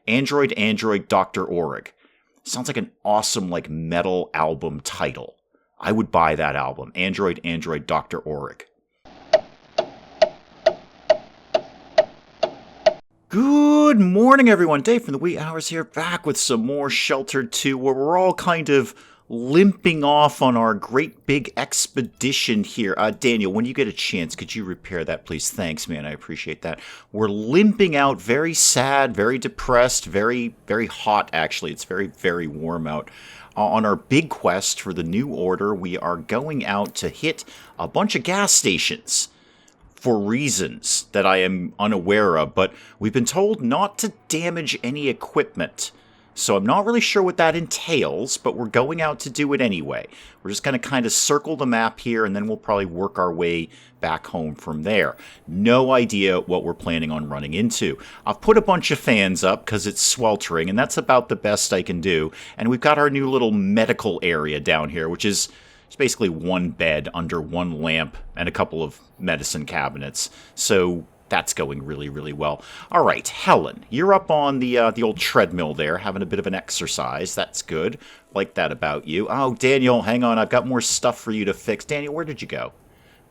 Android, Android, Dr. Orig. Sounds like an awesome, like, metal album title. I would buy that album. Android, Android, Dr. Orig. Good morning, everyone. Dave from the wee hours here, back with some more Sheltered 2, where we're all kind of limping off on our great big expedition here. Daniel, when you get a chance, could you repair that, please? Thanks, man. I appreciate that. We're limping out, very sad, very depressed, very, very hot, actually. It's very, very warm out. On our big quest for the New Order, we are going out to hit a bunch of gas stations for reasons that I am unaware of, but we've been told not to damage any equipment. So I'm not really sure what that entails, but we're going out to do it anyway. We're just going to kind of circle the map here, and then we'll probably work our way back home from there. No idea what we're planning on running into. I've put a bunch of fans up because it's sweltering, and that's about the best I can do. And we've got our new little medical area down here, which is it's basically one bed under one lamp and a couple of medicine cabinets. So that's going really, really well. All right, Helen, you're up on the old treadmill there, having a bit of an exercise. That's good. Like that about you. Oh, Daniel, hang on. I've got more stuff for you to fix. Daniel, where did you go?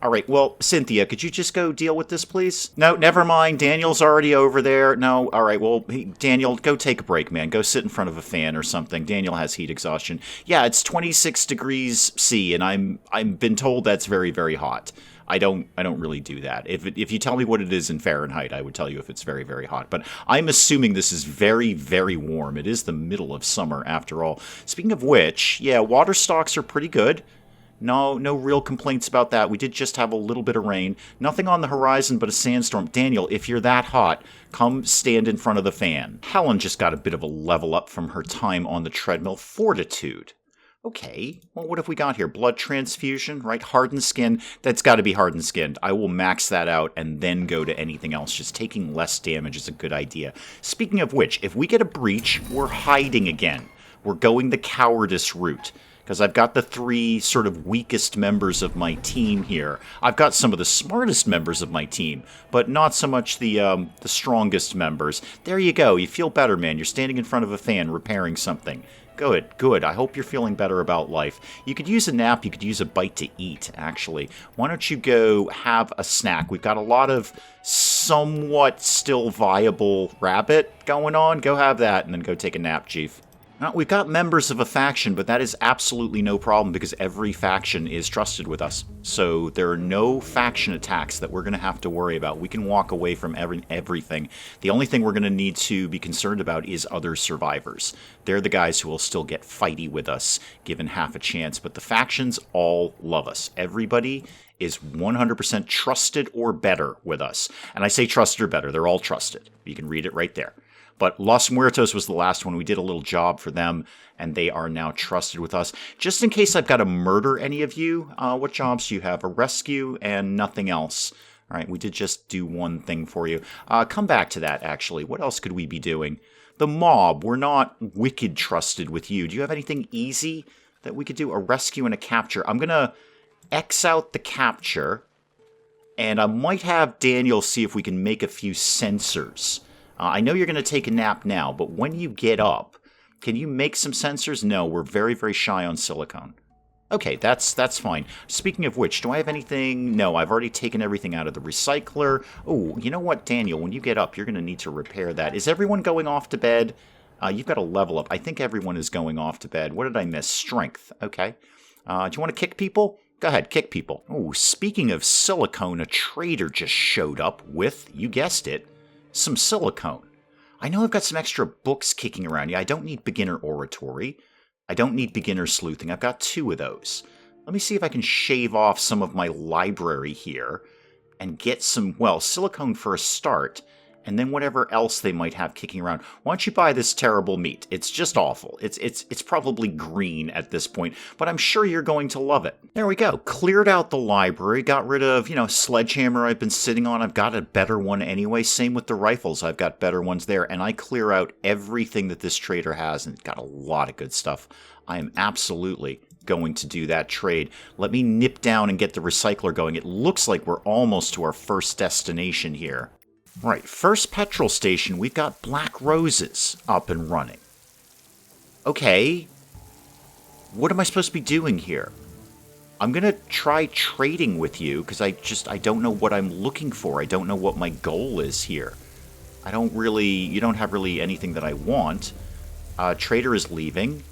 All right, well, Cynthia, could you just go deal with this, please? No, never mind. Daniel's already over there. No, all right, well, Daniel, go take a break, man. Go sit in front of a fan or something. Daniel has heat exhaustion. Yeah, it's 26 degrees C, and I'm been told that's very, very hot. I don't really do that. If you tell me what it is in Fahrenheit, I would tell you if it's very, very hot. But I'm assuming this is very, very warm. It is the middle of summer, after all. Speaking of which, yeah, water stocks are pretty good. No real complaints about that. We did just have a little bit of rain. Nothing on the horizon but a sandstorm. Daniel, if you're that hot, come stand in front of the fan. Helen just got a bit of a level up from her time on the treadmill. Fortitude. Okay, well, what have we got here? Blood transfusion, right? Hardened skin. That's got to be hardened skinned. I will max that out and then go to anything else. Just taking less damage is a good idea. Speaking of which, if we get a breach, we're hiding again. We're going the cowardice route. Because I've got the three sort of weakest members of my team here. I've got some of the smartest members of my team, but not so much the strongest members. There you go. You feel better, man. You're standing in front of a fan repairing something. Good. I hope you're feeling better about life. You could use a nap. You could use a bite to eat, actually. Why don't you go have a snack? We've got a lot of somewhat still viable rabbit going on. Go have that and then go take a nap, Chief. Now, we've got members of a faction, but that is absolutely no problem because every faction is trusted with us. So there are no faction attacks that we're going to have to worry about. We can walk away from everything. The only thing we're going to need to be concerned about is other survivors. They're the guys who will still get fighty with us, given half a chance. But the factions all love us. Everybody is 100% trusted or better with us. And I say trusted or better. They're all trusted. You can read it right there. But Los Muertos was the last one. We did a little job for them, and they are now trusted with us. Just in case I've got to murder any of you, what jobs do you have? A rescue and nothing else. All right, we did just do one thing for you. Come back to that, actually. What else could we be doing? The mob, we're not wicked trusted with you. Do you have anything easy that we could do? A rescue and a capture. I'm going to X out the capture, and I might have Daniel see if we can make a few sensors. I know you're going to take a nap now, but when you get up, can you make some sensors? No, we're very, very shy on silicone. Okay, that's fine. Speaking of which, do I have anything? No, I've already taken everything out of the recycler. Oh, you know what, Daniel? When you get up, you're going to need to repair that. Is everyone going off to bed? You've got to level up. I think everyone is going off to bed. What did I miss? Strength. Okay. Do you want to kick people? Go ahead, kick people. Oh, speaking of silicone, a trader just showed up with, you guessed it, some silicone. I know I've got some extra books kicking around. Yeah, I don't need beginner oratory. I don't need beginner sleuthing. I've got 2 of those. Let me see if I can shave off some of my library here and get some, well, silicone for a start, and then whatever else they might have kicking around. Why don't you buy this terrible meat? It's just awful. It's probably green at this point, but I'm sure you're going to love it. There we go. Cleared out the library, got rid of, sledgehammer I've been sitting on. I've got a better one anyway. Same with the rifles. I've got better ones there, and I clear out everything that this trader has, and it's got a lot of good stuff. I am absolutely going to do that trade. Let me nip down and get the recycler going. It looks like we're almost to our first destination here. Right, first petrol station, we've got Black Roses up and running. Okay, what am I supposed to be doing here? I'm going to try trading with you because I don't know what I'm looking for. I don't know what my goal is here. You don't have really anything that I want. Trader is leaving.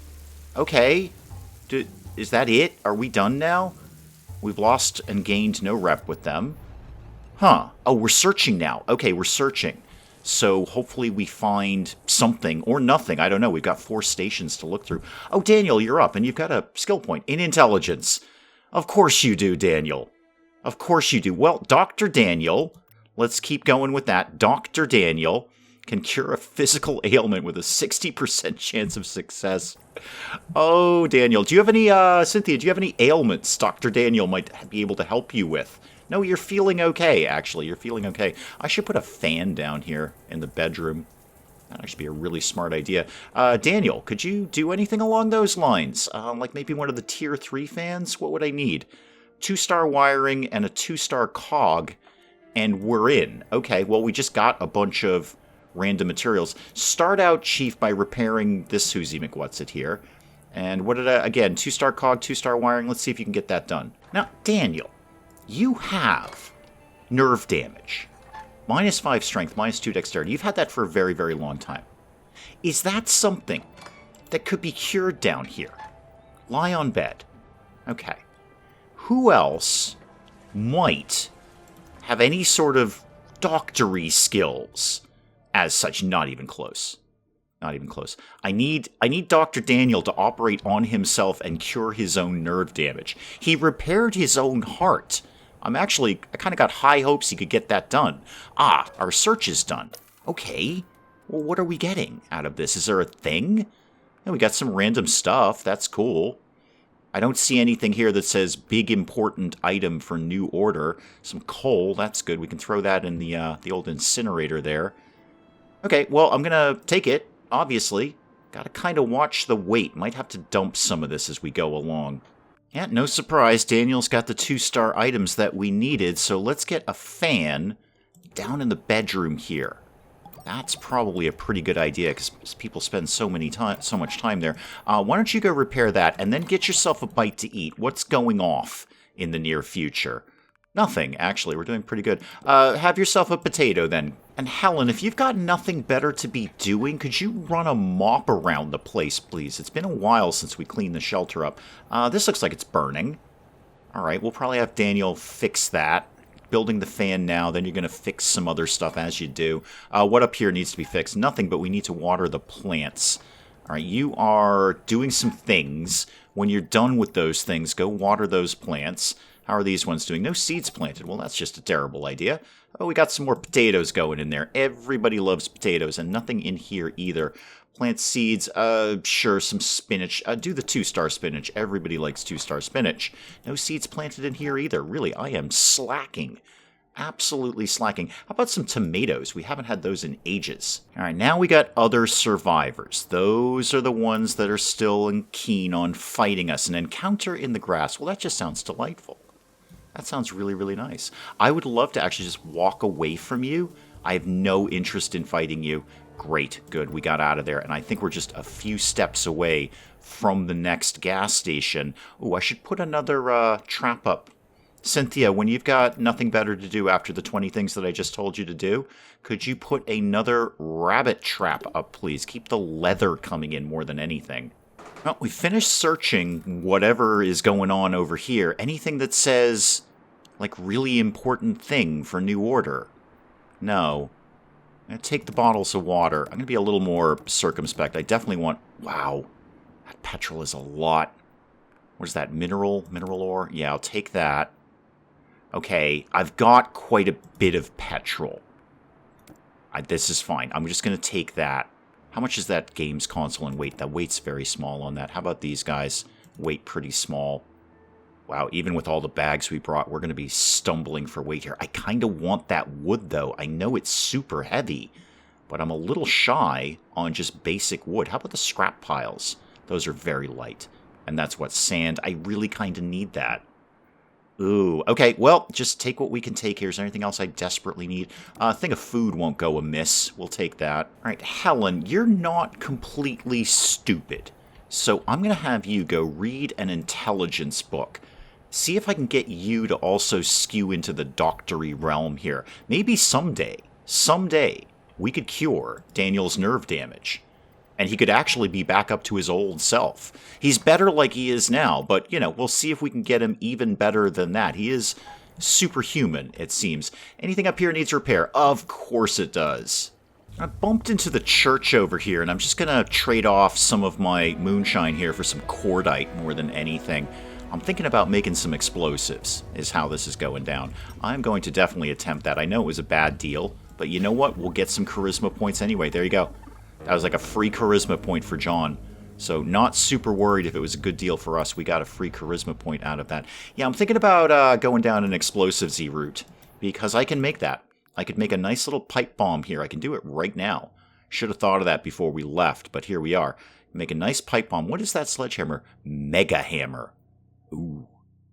Okay. Is that it? Are we done now? We've lost and gained no rep with them. Huh. Oh, we're searching now. Okay, we're searching. So hopefully we find something or nothing. I don't know. We've got 4 stations to look through. Oh, Daniel, you're up, and you've got a skill point in intelligence. Of course you do, Daniel. Of course you do. Well, Dr. Daniel, let's keep going with that. Dr. Daniel can cure a physical ailment with a 60% chance of success. Oh, Daniel, do you have any, Cynthia, do you have any ailments Dr. Daniel might be able to help you with? No, you're feeling okay, actually. You're feeling okay. I should put a fan down here in the bedroom. That actually be a really smart idea. Daniel, could you do anything along those lines? Like maybe one of the tier 3 fans? What would I need? 2-star wiring and a 2-star cog, and we're in. Okay, well, we just got a bunch of random materials. Start out, Chief, by repairing this Susie McWhatsit here. And what did I... Again, 2-star cog, 2-star wiring. Let's see if you can get that done. Now, Daniel, you have nerve damage. -5 strength, -2 dexterity. You've had that for a very, very long time. Is that something that could be cured down here? Lie on bed. Okay. Who else might have any sort of doctory skills as such? Not even close. Not even close. I need Dr. Daniel to operate on himself and cure his own nerve damage. He repaired his own heart. I kind of got high hopes he could get that done. Ah, our search is done. Okay. Well, what are we getting out of this? Is there a thing? Yeah, we got some random stuff. That's cool. I don't see anything here that says big important item for new order. Some coal. That's good. We can throw that in the old incinerator there. Okay, well, I'm going to take it, obviously. Got to kind of watch the weight. Might have to dump some of this as we go along. Yeah, no surprise, Daniel's got the 2-star items that we needed, so let's get a fan down in the bedroom here. That's probably a pretty good idea, because people spend so much time there. Why don't you go repair that, and then get yourself a bite to eat? What's going off in the near future? Nothing, actually. We're doing pretty good. Have yourself a potato, then. And Helen, if you've got nothing better to be doing, could you run a mop around the place, please? It's been a while since we cleaned the shelter up. This looks like it's burning. All right, we'll probably have Daniel fix that. Building the fan now, then you're going to fix some other stuff as you do. What up here needs to be fixed? Nothing, but we need to water the plants. All right, you are doing some things. When you're done with those things, go water those plants. How are these ones doing? No seeds planted. Well, that's just a terrible idea. Oh, we got some more potatoes going in there. Everybody loves potatoes, and nothing in here either. Plant seeds, sure, some spinach. Do the 2-star spinach. Everybody likes 2-star spinach. No seeds planted in here either. Really, I am slacking. Absolutely slacking. How about some tomatoes? We haven't had those in ages. All right, now we got other survivors. Those are the ones that are still keen on fighting us. An encounter in the grass. Well, that just sounds delightful. That sounds really, really nice. I would love to actually just walk away from you. I have no interest in fighting you. Great, good, we got out of there. And I think we're just a few steps away from the next gas station. Ooh, I should put another trap up. Cynthia, when you've got nothing better to do after the 20 things that I just told you to do, could you put another rabbit trap up, please? Keep the leather coming in more than anything. Well, we finished searching whatever is going on over here. Anything that says, like, really important thing for new order? No. I'm going to take the bottles of water. I'm going to be a little more circumspect. I definitely want... Wow. That petrol is a lot. What is that? Mineral ore? Yeah, I'll take that. Okay, I've got quite a bit of petrol. This is fine. I'm just going to take that. How much is that games console in weight? That weight's very small on that. How about these guys? Weight pretty small. Wow, even with all the bags we brought, we're going to be stumbling for weight here. I kind of want that wood, though. I know it's super heavy, but I'm a little shy on just basic wood. How about the scrap piles? Those are very light. And that's what, sand? I really kind of need that. Ooh, okay, well, just take what we can take here. Is there anything else I desperately need? A thing of food won't go amiss. We'll take that. All right, Helen, you're not completely stupid. So I'm going to have you go read an intelligence book. See if I can get you to also skew into the doctory realm here. Maybe someday, we could cure Daniel's nerve damage. And he could actually be back up to his old self. He's better like he is now, but, we'll see if we can get him even better than that. He is superhuman, it seems. Anything up here needs repair? Of course it does. I bumped into the church over here, and I'm just going to trade off some of my moonshine here for some cordite more than anything. I'm thinking about making some explosives, is how this is going down. I'm going to definitely attempt that. I know it was a bad deal, but you know what? We'll get some charisma points anyway. There you go. That was like a free charisma point for John. So not super worried if it was a good deal for us. We got a free charisma point out of that. Yeah, I'm thinking about going down an explosives-y route, because I can make that. I could make a nice little pipe bomb here. I can do it right now. Should have thought of that before we left, but here we are. Make a nice pipe bomb. What is that sledgehammer? Mega hammer. Ooh,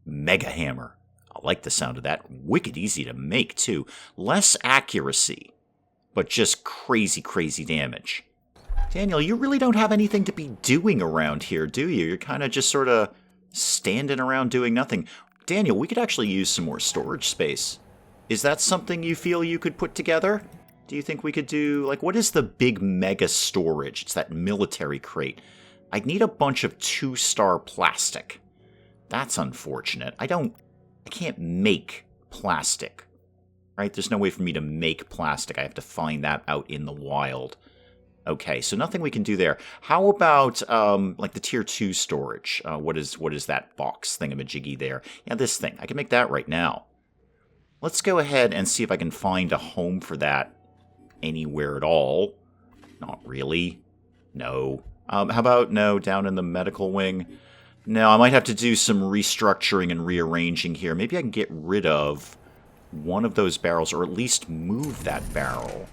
mega hammer. I like the sound of that. Wicked easy to make, too. Less accuracy, but just crazy, crazy damage. Daniel, you really don't have anything to be doing around here, do you? You're kind of just sort of standing around doing nothing. Daniel, we could actually use some more storage space. Is that something you feel you could put together? Do you think we could do, like, what is the big mega storage? It's that military crate. I'd need a bunch of 2-star plastic. That's unfortunate. I can't make plastic, right? There's no way for me to make plastic. I have to find that out in the wild. Okay, so nothing we can do there. How about, like the tier 2 storage? What is that box thingamajiggy there? Yeah, this thing. I can make that right now. Let's go ahead and see if I can find a home for that anywhere at all. Not really. No. How about, no, down in the medical wing? No, I might have to do some restructuring and rearranging here. Maybe I can get rid of one of those barrels, or at least move that barrel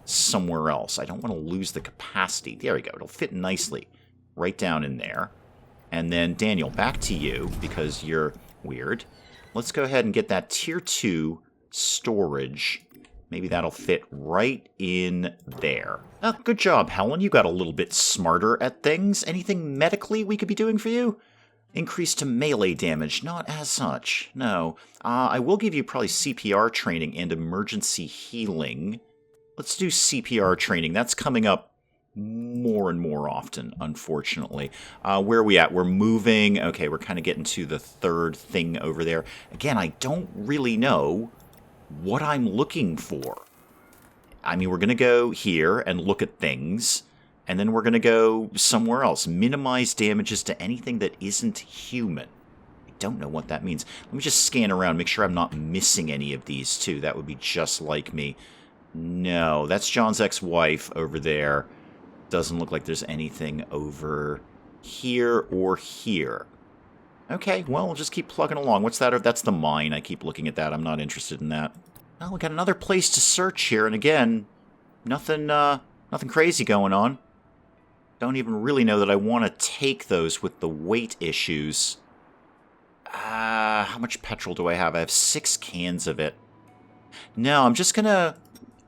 somewhere else. I don't want to lose the capacity. There we go. It'll fit nicely right down in there. And then, Daniel, back to you, because you're weird. Let's go ahead and get that tier 2 storage. Maybe that'll fit right in there. Oh, good job, Helen. You got a little bit smarter at things. Anything medically we could be doing for you? Increase to melee damage. Not as such. No. I will give you probably CPR training and emergency healing. Let's do CPR training. That's coming up more and more often, unfortunately. Where are we at? We're moving. Okay, we're kind of getting to the third thing over there. Again, I don't really know what I'm looking for. I mean, we're going to go here and look at things, and then we're going to go somewhere else. Minimize damages to anything that isn't human. I don't know what that means. Let me just scan around, make sure I'm not missing any of these, too. That would be just like me. No, that's John's ex-wife over there. Doesn't look like there's anything over here or here. Okay, well, we'll just keep plugging along. What's that? That's the mine. I keep looking at that. I'm not interested in that. Well, we got another place to search here, and again, nothing crazy going on. Don't even really know that I want to take those with the weight issues. How much petrol do I have? I have 6 cans of it. No, I'm just gonna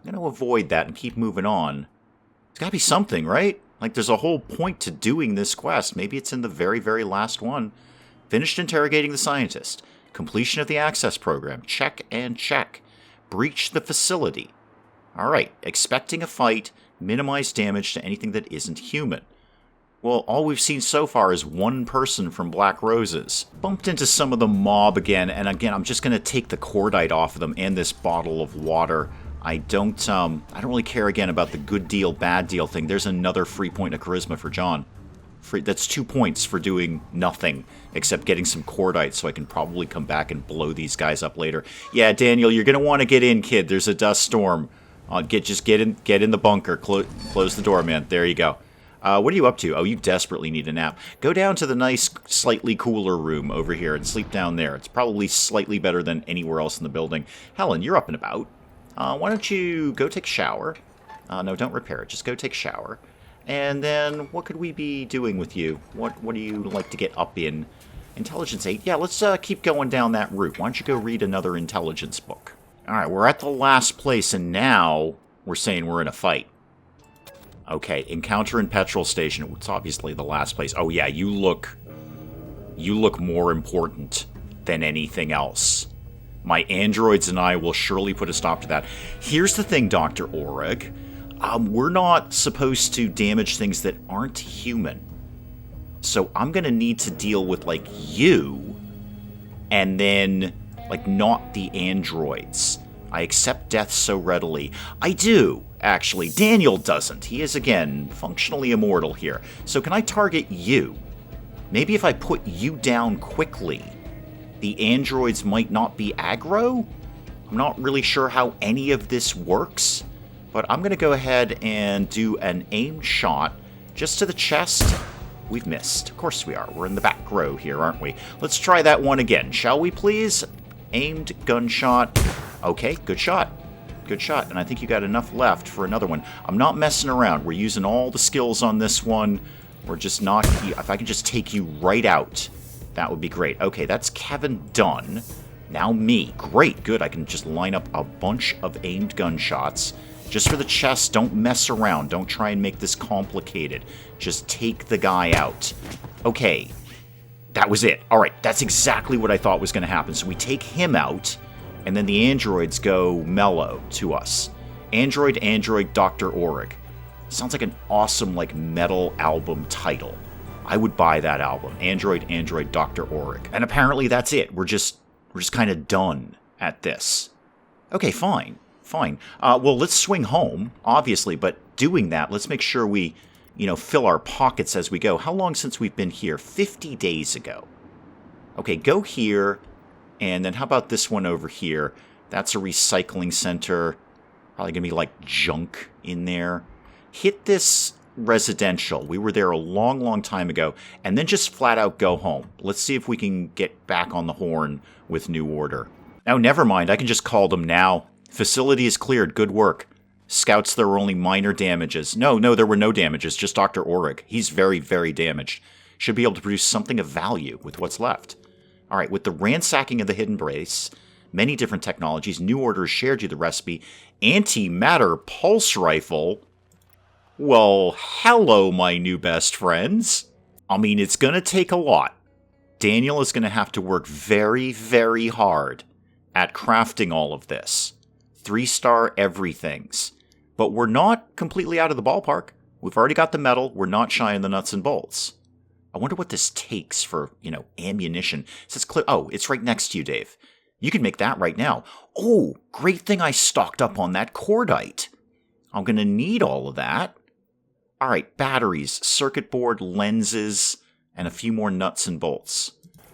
avoid that and keep moving on. There's gotta be something, right? Like, there's a whole point to doing this quest. Maybe it's in the very, very last one. Finished interrogating the scientist. Completion of the access program. Check and check. Breach the facility. Alright, expecting a fight. Minimize damage to anything that isn't human. Well, all we've seen so far is one person from Black Roses. Bumped into some of the mob again, and again, I'm just going to take the cordite off of them and this bottle of water. I don't really care again about the good deal, bad deal thing. There's another free point of charisma for John. That's 2 points for doing nothing except getting some cordite, so I can probably come back and blow these guys up later. Yeah, Daniel, you're going to want to get in, kid. There's a dust storm. Just get in the bunker. Close the door, man. There you go. What are you up to? Oh, you desperately need a nap. Go down to the nice, slightly cooler room over here and sleep down there. It's probably slightly better than anywhere else in the building. Helen, you're up and about. Why don't you go take a shower? No, don't repair it. Just go take a shower. And then, what could we be doing with you? What do you like to get up in? Intelligence 8. Yeah, let's keep going down that route. Why don't you go read another intelligence book? Alright, we're at the last place, and now we're saying we're in a fight. Okay, encounter in petrol station. It's obviously the last place. Oh yeah, you look more important than anything else. My androids and I will surely put a stop to that. Here's the thing, Dr. Oreg. We're not supposed to damage things that aren't human. So I'm going to need to deal with, like, you, and then, like, not the androids. I accept death so readily. I do, actually. Daniel doesn't. He is, again, functionally immortal here. So can I target you? Maybe if I put you down quickly, the androids might not be aggro? I'm not really sure how any of this works, but I'm going to go ahead and do an aimed shot just to the chest. We've missed. Of course we are. We're in the back row here, aren't we? Let's try that one again, shall we please? Aimed gunshot. Okay, good shot. Good shot. And I think you got enough left for another one. I'm not messing around. We're using all the skills on this one. We're just not... If I can just take you right out, that would be great. Okay, that's Kevin done. Now me. Great, good. I can just line up a bunch of aimed gunshots. Just for the chest, don't mess around. Don't try and make this complicated. Just take the guy out. Okay, that was it. All right, that's exactly what I thought was going to happen. So we take him out, and then the androids go mellow to us. Android, Dr. Oreg. Sounds like an awesome, like, metal album title. I would buy that album. Android, Dr. Oreg. And apparently that's it. We're just kind of done at this. Okay, fine. Well, let's swing home, obviously, but doing that, let's make sure we, fill our pockets as we go. How long since we've been here? 50 days ago. Okay, go here, and then how about this one over here? That's a recycling center. Probably going to be, like, junk in there. Hit this residential. We were there a long, long time ago, and then just flat out go home. Let's see if we can get back on the horn with New Order. Oh, never mind. I can just call them now. Facility is cleared. Good work. Scouts, there were only minor damages. No, there were no damages. Just Dr. Oreg. He's very, very damaged. Should be able to produce something of value with what's left. All right, with the ransacking of the hidden base, many different technologies, New Order has shared you the recipe. Antimatter pulse rifle. Well, hello, my new best friends. I mean, it's going to take a lot. Daniel is going to have to work very, very hard at crafting all of this. 3-star everythings. But we're not completely out of the ballpark. We've already got the metal. We're not shy in the nuts and bolts. I wonder what this takes for, ammunition. It says clear. Oh, it's right next to you, Dave. You can make that right now. Oh, great thing I stocked up on that cordite. I'm going to need all of that. All right, batteries, circuit board, lenses, and a few more nuts and bolts.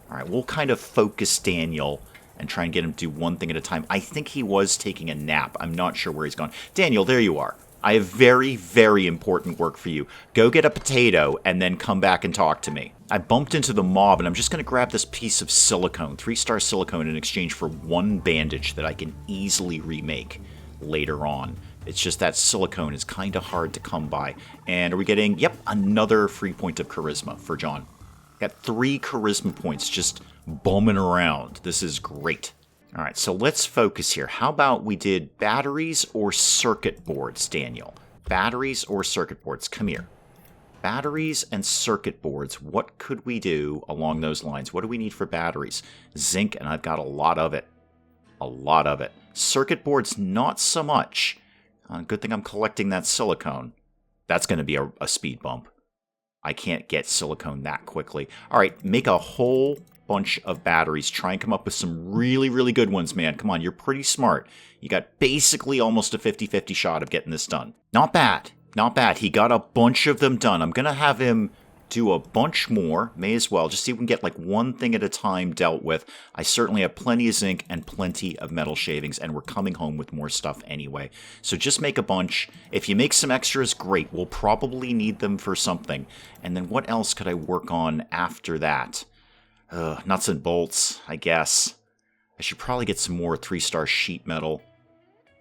All right, we'll kind of focus Daniel and try and get him to do one thing at a time. I think he was taking a nap. I'm not sure where he's gone. Daniel, there you are. I have very, very important work for you. Go get a potato and then come back and talk to me. I bumped into the mob, and I'm just going to grab this piece of silicone, 3-star silicone, in exchange for one bandage that I can easily remake later on. It's just that silicone is kind of hard to come by. And are we getting, yep, another free point of charisma for John. Got 3 charisma points just bumming around. This is great. All right, so let's focus here. How about we did batteries or circuit boards, Daniel? Batteries or circuit boards? Come here. Batteries and circuit boards. What could we do along those lines? What do we need for batteries? Zinc, and I've got a lot of it. A lot of it. Circuit boards, not so much. Good thing I'm collecting that silicone. That's going to be a speed bump. I can't get silicone that quickly. All right, make a whole bunch of batteries. Try and come up with some really, really good ones, man. Come on, you're pretty smart. You got basically almost a 50-50 shot of getting this done. Not bad. Not bad. He got a bunch of them done. I'm going to have him do a bunch more. May as well. Just see if we can get like one thing at a time dealt with. I certainly have plenty of zinc and plenty of metal shavings, and we're coming home with more stuff anyway. So just make a bunch. If you make some extras, great. We'll probably need them for something. And then what else could I work on after that? Nuts and bolts, I guess. I should probably get some more 3-star sheet metal.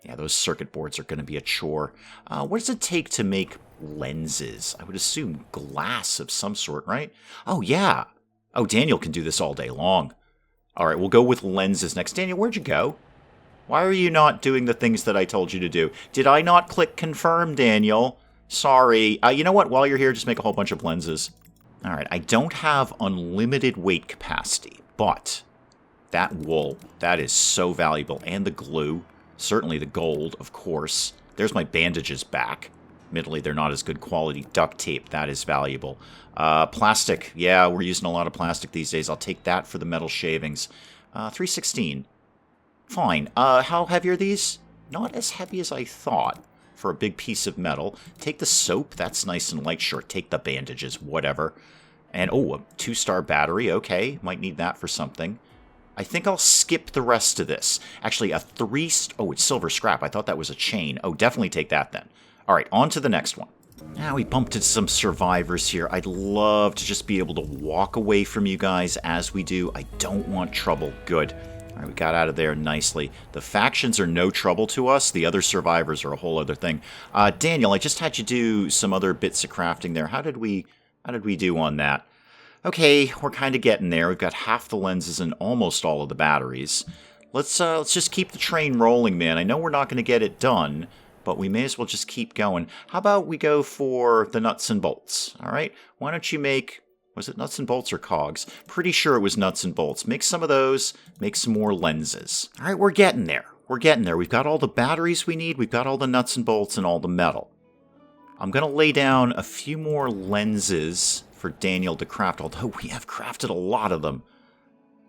Yeah, those circuit boards are going to be a chore. What does it take to make lenses? I would assume glass of some sort, right? Oh, yeah. Oh, Daniel can do this all day long. All right, we'll go with lenses next. Daniel, where'd you go? Why are you not doing the things that I told you to do? Did I not click confirm, Daniel? Sorry. You know what? While you're here, just make a whole bunch of lenses. All right, I don't have unlimited weight capacity, but that wool, that is so valuable. And the glue, certainly the gold, of course. There's my bandages back. Admittedly, they're not as good quality. Duct tape, that is valuable. Plastic, yeah, we're using a lot of plastic these days. I'll take that for the metal shavings. 316. Fine. How heavy are these? Not as heavy as I thought for a big piece of metal. Take the soap, that's nice and light. Sure, take the bandages, whatever. And, oh, a 2-star battery, okay. Might need that for something. I think I'll skip the rest of this. Actually, a 3... Oh, it's silver scrap. I thought that was a chain. Oh, definitely take that then. All right, on to the next one. Now we bumped into some survivors here. I'd love to just be able to walk away from you guys as we do. I don't want trouble. Good. All right, we got out of there nicely. The factions are no trouble to us. The other survivors are a whole other thing. Daniel, I just had you do some other bits of crafting there. How did we do on that? Okay, we're kind of getting there. We've got half the lenses and almost all of the batteries. Let's just keep the train rolling, man. I know we're not going to get it done, but we may as well just keep going. How about we go for the nuts and bolts, all right? Why don't you make... Was it nuts and bolts or cogs? Pretty sure it was nuts and bolts. Make some of those. Make some more lenses. All right, we're getting there. We're getting there. We've got all the batteries we need. We've got all the nuts and bolts and all the metal. I'm going to lay down a few more lenses for Daniel to craft, although we have crafted a lot of them.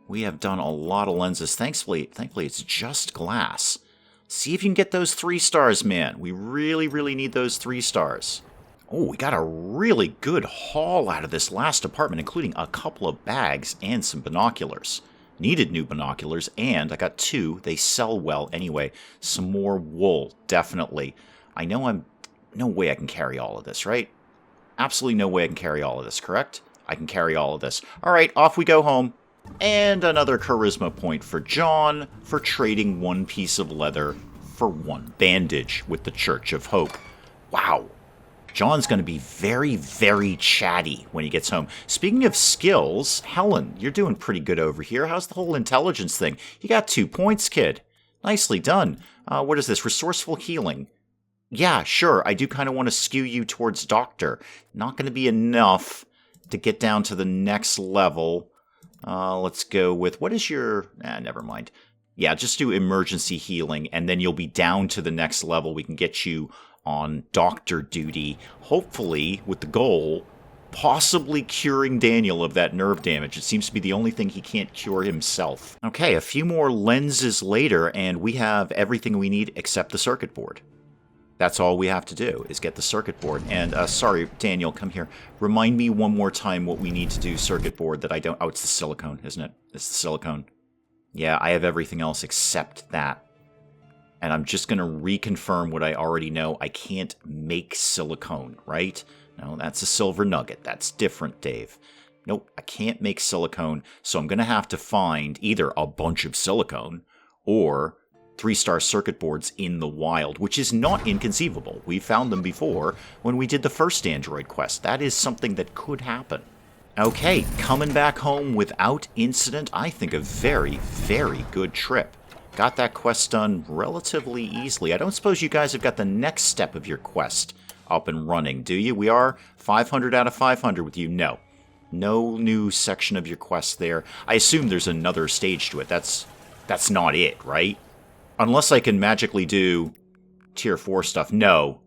We have done a lot of lenses. Thankfully, it's just glass. See if you can get those 3 stars, man. We really, really need those 3 stars. Oh, we got a really good haul out of this last apartment, including a couple of bags and some binoculars. Needed new binoculars, and I got 2. They sell well anyway. Some more wool, definitely. I know no way I can carry all of this, right? Absolutely no way I can carry all of this, correct? I can carry all of this. All right, off we go home. And another charisma point for John for trading 1 piece of leather for 1 bandage with the Church of Hope. Wow. John's going to be very, very chatty when he gets home. Speaking of skills, Helen, you're doing pretty good over here. How's the whole intelligence thing? You got 2 points, kid. Nicely done. What is this? Resourceful healing. Yeah, sure. I do kind of want to skew you towards doctor. Not going to be enough to get down to the next level. Let's go with... What is your... never mind. Yeah, just do emergency healing, and then you'll be down to the next level. We can get you on doctor duty, hopefully with the goal, possibly curing Daniel of that nerve damage. It seems to be the only thing he can't cure himself. Okay, a few more lenses later, and we have everything we need except the circuit board. That's all we have to do, is get the circuit board. And, sorry, Daniel, come here. Remind me one more time what we need to do circuit board that I don't... Oh, it's the silicone, isn't it? It's the silicone. Yeah, I have everything else except that. And I'm just going to reconfirm what I already know. I can't make silicone, right? No, that's a silver nugget. That's different, Dave. Nope, I can't make silicone, so I'm going to have to find either a bunch of silicone or 3-star circuit boards in the wild, which is not inconceivable. We found them before when we did the first Android quest. That is something that could happen. Okay, coming back home without incident. I think a very, very good trip. Got that quest done relatively easily. I don't suppose you guys have got the next step of your quest up and running, do you? We are 500 out of 500 with you. No. No new section of your quest there. I assume there's another stage to it. That's not it, right? Unless I can magically do tier 4 stuff. No.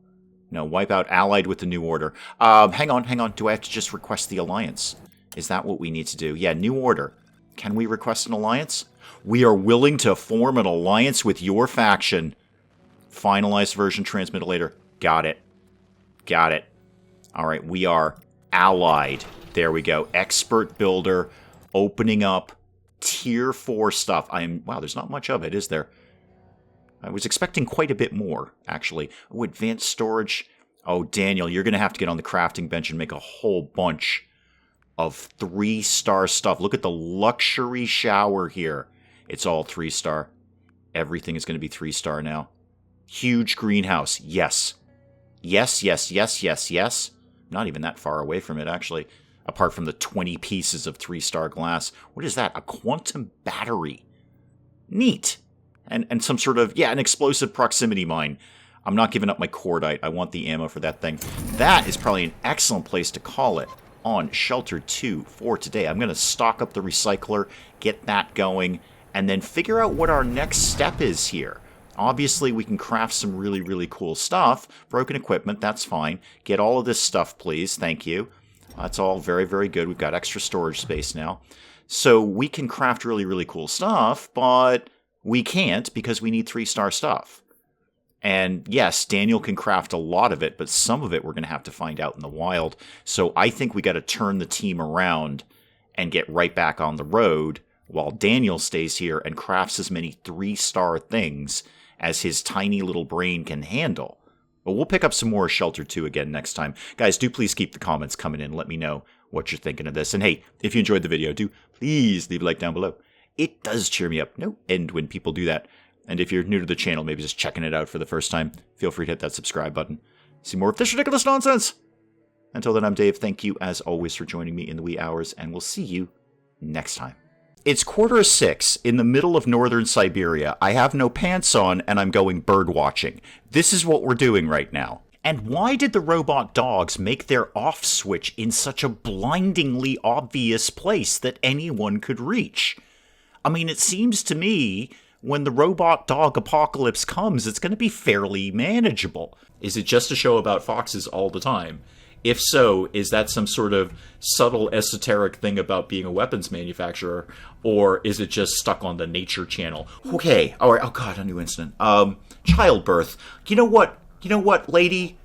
No, wipe out allied with the new order. Hang on. Do I have to just request the alliance? Is that what we need to do? Yeah, new order. Can we request an alliance? We are willing to form an alliance with your faction. Finalized version, transmit later. Got it. Got it. All right, we are allied. There we go. Expert builder. Opening up tier 4 stuff. Wow, there's not much of it, is there? I was expecting quite a bit more, actually. Oh, advanced storage. Oh, Daniel, you're going to have to get on the crafting bench and make a whole bunch of 3-star stuff. Look at the luxury shower here. It's all 3-star. Everything is going to be 3-star now. Huge greenhouse. Yes. Yes. Not even that far away from it, actually. apart from the 20 pieces of 3-star glass. What is that? A quantum battery. Neat. And some sort of, an explosive proximity mine. I'm not giving up my cordite. I want the ammo for that thing. That is probably an excellent place to call it on Shelter 2 for today. I'm going to stock up the recycler, get that going, and then figure out what our next step is here. Obviously, we can craft some really, really cool stuff. Broken equipment, that's fine. Get all of this stuff, please. Thank you. That's all very, very good. We've got extra storage space now. So we can craft really, really cool stuff, but we can't because we need 3-star stuff. And yes, Daniel can craft a lot of it, but some of it we're going to have to find out in the wild. So I think we got to turn the team around and get right back on the road while Daniel stays here and crafts as many 3-star things as his tiny little brain can handle. But we'll pick up some more Shelter 2 again next time. Guys, do please keep the comments coming in. Let me know what you're thinking of this. And hey, if you enjoyed the video, do please leave a like down below. It does cheer me up no end when people do that. And if you're new to the channel, maybe just checking it out for the first time, feel free to hit that subscribe button. See more of this ridiculous nonsense. Until then, I'm Dave. Thank you, as always, for joining me in the wee hours, and we'll see you next time. It's 5:45 in the middle of northern Siberia. I have no pants on, and I'm going bird watching. This is what we're doing right now. And why did the robot dogs make their off switch in such a blindingly obvious place that anyone could reach? I mean, it seems to me when the robot dog apocalypse comes, it's going to be fairly manageable. Is it just a show about foxes all the time? If so, is that some sort of subtle esoteric thing about being a weapons manufacturer, or is it just stuck on the Nature Channel? Okay, all right. Oh God, a new incident. Childbirth. You know what, lady?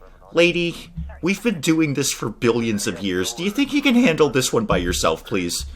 We've been doing this for billions of years. Do you think you can handle this one by yourself, please?